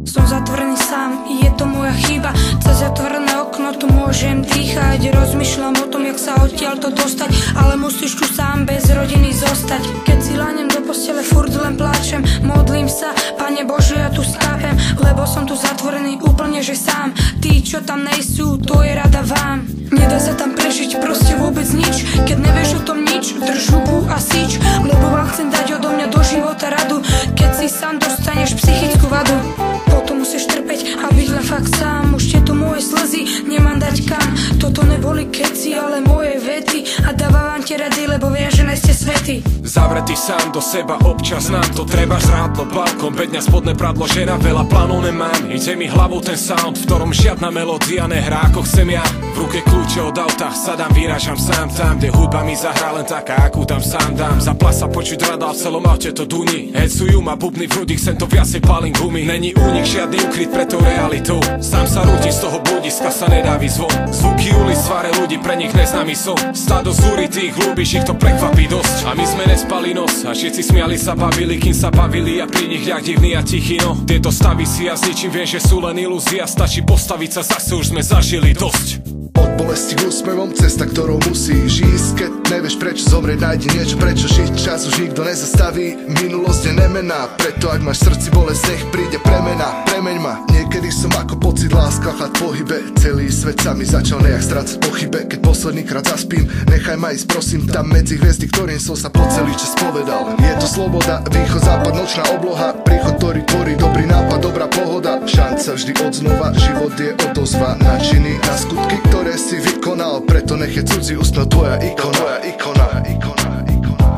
Som zatvorený sám, je to moja chyba. Cez zatvorené okno tu môžem dýchať. Rozmýšľam o tom, jak sa odtiaľ to dostať, ale musíš tu sám bez rodiny zostať. Keď si lánem do postele, furt len pláčem. Modlím sa, Pane Bože, ja tu skápem, lebo som tu zatvorený úplne, že sám. Tí, čo tam nejsú, to je rada vám. Nedá sa tam prežiť, proste vôbec nič. Keď nevieš o tom nič, drž hubu a syč, lebo vám chcem dať odo mňa do života radu. Keď si sám dostaneš psychickú vadu, potom musíš trpeť a byť len fakt sám. Už tieto moje slzy nemám dať kam. Toto neboli keci, ale moje vety. A dávam ti rady, lebo viem, že nejste svety. Zavretý sám do seba, občas nám to treba. Žrádlo, balkón, bedňa, spodné pradlo, žera, veľa plánov nemám. Ide mi hlavou ten sound, v ktorom žiadna melódia nehrá ako chcem ja. V ruke kľúče od auta, sadám, vyrážam sám tam, kde hudba mi zahrá len taká, akú tam sám dám. Za plasa počuť rada, v celom aute to duní. Hecujú ma bubny v hrudi, chcem to viacej palím gumy. Není únik, žiadny ukryt pred tou realitou. Sám sa rúti, z toho bludiska sa nedá vyzvon. Zvuky ulic, tváre ľudí, pre nich neznámy som. Stádo zúritých, ľúbiš, ich to prekvapí dosť. A my sme nespali noc, a všetci smiali sa, bavili, kým sa bavili. A pri nich ľah divný a tichý, no. Tieto stavy si ja zničím, viem, že sú len ilúzia. Stačí postaviť sa, zase už sme zažili dosť. Od bolesti k úsmevom, cesta, ktorou musíš ísť. Keď nevieš prečo zomrieť, nájdi niečo prečo žiť. Čas už nikto nezastaví, minulosť je nemená. Preto ak máš v srdci bolesť, nech príde premena. Premeň ma, niekedy som ako pocit, láska, chlad, pohybe. Celý svet sa mi začal nejak strácať pochybe. Keď posledný krát zaspím, nechaj ma ísť, prosím. Tam medzi hviezdy, ktorým som sa po celý čas povedal. Je to sloboda, východ, západ, nočná obloha. Príchod, ktorý tvorí dobrý nápad, dobrá pohoda. Šanca vždy odznova, život je odozva na činy, na skutky, ktoré si vykonal. Preto nech je cudzí úsmev tvoja ikona, ikona, ikona, ikona.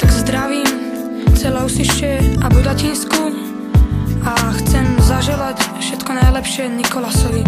Tak zdravím celé Usište a Budatinsku a chcem zaželať všetko najlepšie Nikolasovi.